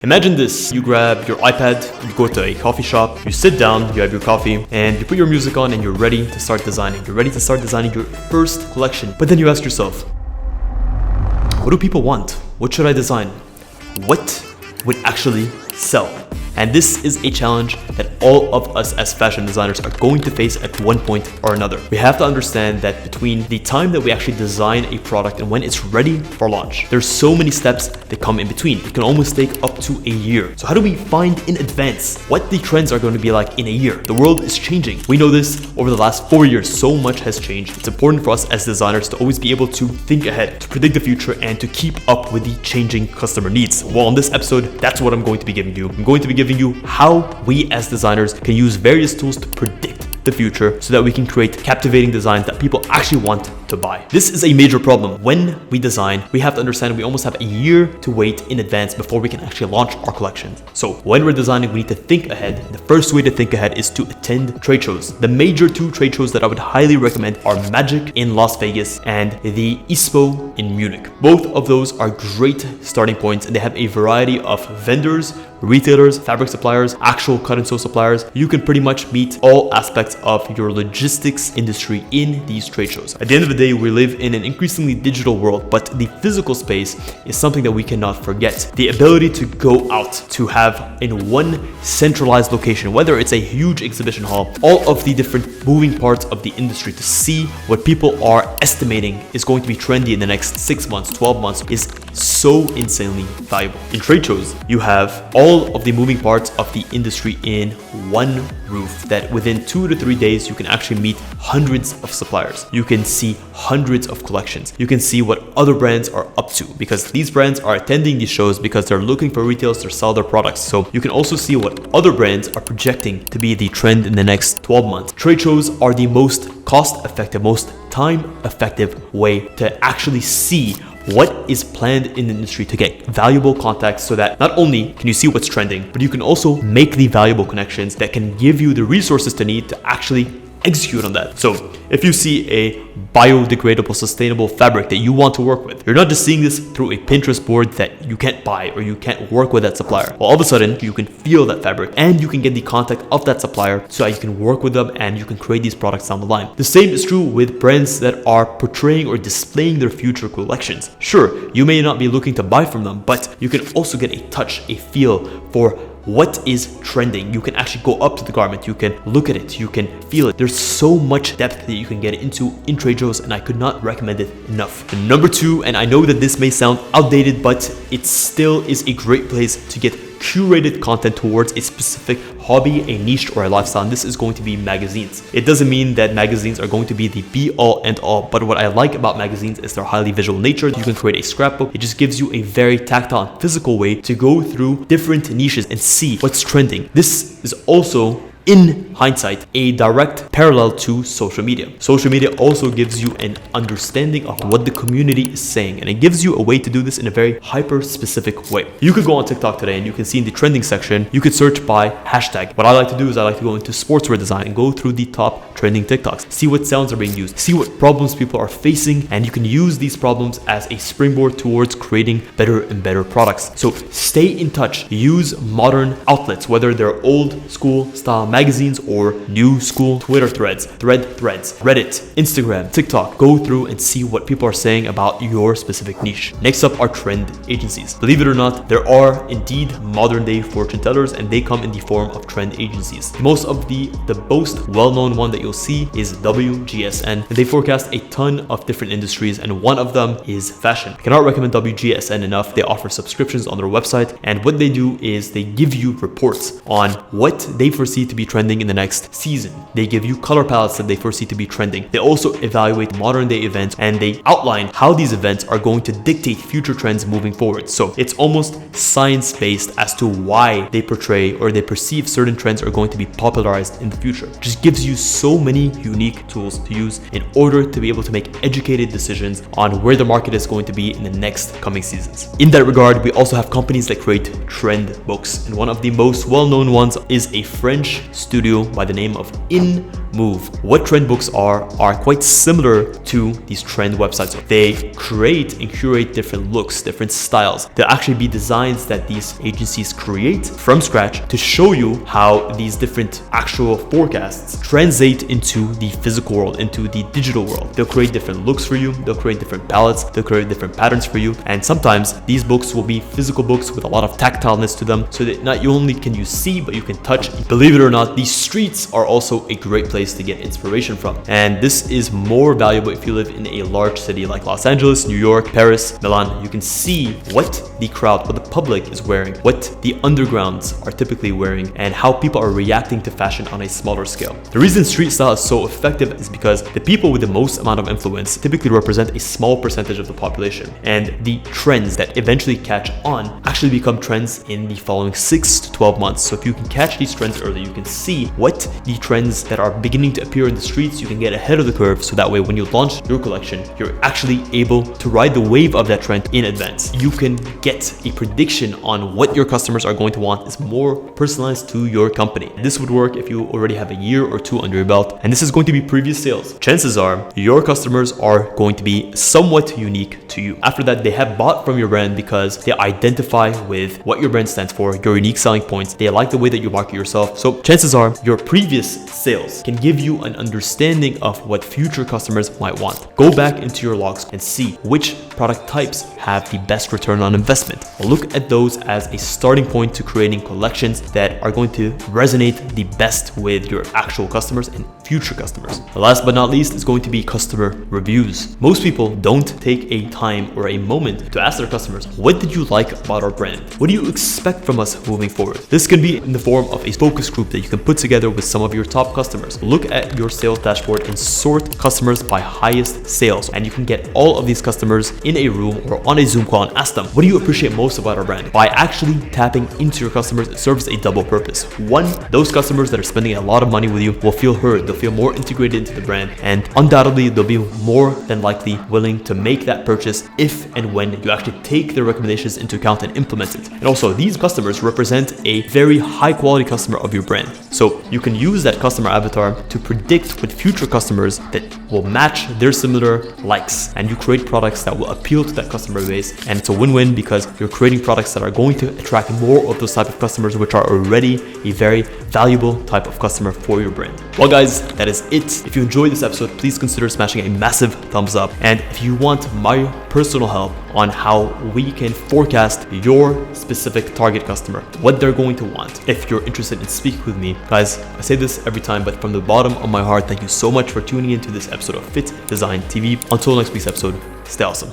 Imagine this, you grab your iPad, you go to a coffee shop, you sit down, you have your coffee, and you put your music on and you're ready to start designing. You're ready to start designing your first collection. But then you ask yourself, what do people want? What should I design? What would actually sell? And this is a challenge that all of us as fashion designers are going to face at one point or another. We have to understand that between the time that we actually design a product and when it's ready for launch, there's so many steps that come in between. It can almost take up to a year. So how do we find in advance what the trends are going to be like in a year? The world is changing. We know this over the last 4 years. So much has changed. It's important for us as designers to always be able to think ahead, to predict the future, and to keep up with the changing customer needs. Well, in this episode, that's what I'm going to be giving you. I'm going to be giving you how we as designers can use various tools to predict the future so that we can create captivating designs that people actually want to buy. This is a major problem. When we design, we have to understand we almost have a year to wait in advance before we can actually launch our collection. So when we're designing, we need to think ahead. The first way to think ahead is to attend trade shows. The major 2 trade shows that I would highly recommend are Magic in Las Vegas and the ISPO in Munich. Both of those are great starting points, and they have a variety of vendors, retailers, fabric suppliers, actual cut and sew suppliers. You can pretty much meet all aspects of your logistics industry in these trade shows. At the end of the day, we live in an increasingly digital world, but the physical space is something that we cannot forget. The ability to go out, to have in one centralized location, whether it's a huge exhibition hall, all of the different moving parts of the industry, to see what people are estimating is going to be trendy in the next 6 months, 12 months, is so insanely valuable. In trade shows, you have all of the moving parts of the industry in one roof that within 2 to 3 days, you can actually meet hundreds of suppliers. You can see hundreds of collections. You can see what other brands are up to, because these brands are attending these shows because they're looking for retailers to sell their products. So you can also see what other brands are projecting to be the trend in the next 12 months. Trade shows are the most cost-effective, most time-effective way to actually see what is planned in the industry, to get valuable contacts so that not only can you see what's trending, but you can also make the valuable connections that can give you the resources to need to actually execute on that. So if you see a biodegradable, sustainable fabric that you want to work with, you're not just seeing this through a Pinterest board that you can't buy or you can't work with that supplier. Well, all of a sudden you can feel that fabric and you can get the contact of that supplier so that you can work with them and you can create these products down the line. The same is true with brands that are portraying or displaying their future collections. Sure, you may not be looking to buy from them, but you can also get a touch, a feel for what is trending. You can actually go up to the garment, you can look at it, you can feel it. There's so much depth that you can get into in trade shows, and I could not recommend it enough. And number 2, and I know that this may sound outdated, but it still is a great place to get curated content towards a specific hobby, a niche, or a lifestyle, and this is going to be magazines. It doesn't mean that magazines are going to be the be-all and all, but what I like about magazines is their highly visual nature. You can create a scrapbook. It just gives you a very tactile and physical way to go through different niches and see what's trending. This is also, in hindsight, a direct parallel to social media. Social media also gives you an understanding of what the community is saying, and it gives you a way to do this in a very hyper-specific way. You could go on TikTok today and you can see in the trending section, you could search by hashtag. What I like to do is I like to go into sportswear design and go through the top trending TikToks, see what sounds are being used, see what problems people are facing, and you can use these problems as a springboard towards creating better and better products. So stay in touch. Use modern outlets, whether they're old school style magazines or new school Twitter threads, Reddit, Instagram, TikTok. Go through and see what people are saying about your specific niche. Next up are trend agencies. Believe it or not, there are indeed modern day fortune tellers, and they come in the form of trend agencies. Most of the most well-known one that you'll see is WGSN, and they forecast a ton of different industries, and one of them is fashion. I cannot recommend WGSN enough. They offer subscriptions on their website, and what they do is they give you reports on what they foresee to be trending in the next season. They give you color palettes that they foresee to be trending. They also evaluate modern day events, and they outline how these events are going to dictate future trends moving forward. So it's almost science-based as to why they portray or they perceive certain trends are going to be popularized in the future. It just gives you so many unique tools to use in order to be able to make educated decisions on where the market is going to be in the next coming seasons. In that regard, we also have companies that create trend books, and one of the most well-known ones is a French studio by the name of In move. What trend books are quite similar to these trend websites. They create and curate different looks, different styles. They'll actually be designs that these agencies create from scratch to show you how these different actual forecasts translate into the physical world, into the digital world. They'll create different looks for you. They'll create different palettes. They'll create different patterns for you. And sometimes these books will be physical books with a lot of tactileness to them, so that not only can you see, but you can touch. Believe it or not, these streets are also a great place to get inspiration from. And this is more valuable if you live in a large city like Los Angeles, New York, Paris, Milan. You can see what the crowd, what the public is wearing, what the undergrounds are typically wearing, and how people are reacting to fashion on a smaller scale. The reason street style is so effective is because the people with the most amount of influence typically represent a small percentage of the population, and the trends that eventually catch on actually become trends in the following 6 to 12 months. So if you can catch these trends early, you can see what the trends that are beginning to appear in the streets, you can get ahead of the curve, so that way when you launch your collection, you're actually able to ride the wave of that trend in advance. You can get a prediction on what your customers are going to want. Is more personalized to your company. This would work if you already have a year or two under your belt, and this is going to be previous sales. Chances are your customers are going to be somewhat unique to you. After that, they have bought from your brand because they identify with what your brand stands for, your unique selling points. They like the way that you market yourself. So chances are your previous sales can give you an understanding of what future customers might want. Go back into your logs and see which product types have the best return on investment. Look at those as a starting point to creating collections that are going to resonate the best with your actual customers and future customers. The last but not least is going to be customer reviews. Most people don't take a time or a moment to ask their customers, what did you like about our brand? What do you expect from us moving forward? This can be in the form of a focus group that you can put together with some of your top customers. Look at your sales dashboard and sort customers by highest sales, and you can get all of these customers in a room or on a Zoom call and ask them, what do you appreciate most about our brand? By actually tapping into your customers, it serves a double purpose. One, those customers that are spending a lot of money with you will feel heard. They'll feel more integrated into the brand, and undoubtedly they'll be more than likely willing to make that purchase if and when you actually take their recommendations into account and implement it. And also, these customers represent a very high quality customer of your brand. So you can use that customer avatar to predict with future customers that will match their similar likes, and you create products that will appeal to that customer base. And it's a win-win because you're creating products that are going to attract more of those type of customers, which are already a very valuable type of customer for your brand. Well guys, that is it. If you enjoyed this episode, please consider smashing a massive thumbs up. And if you want my personal help on how we can forecast your specific target customer, what they're going to want, if you're interested in speaking with me, guys, I say this every time, but from the bottom of my heart, thank you so much for tuning into this episode of FittDesign TV. Until next week's episode, stay awesome.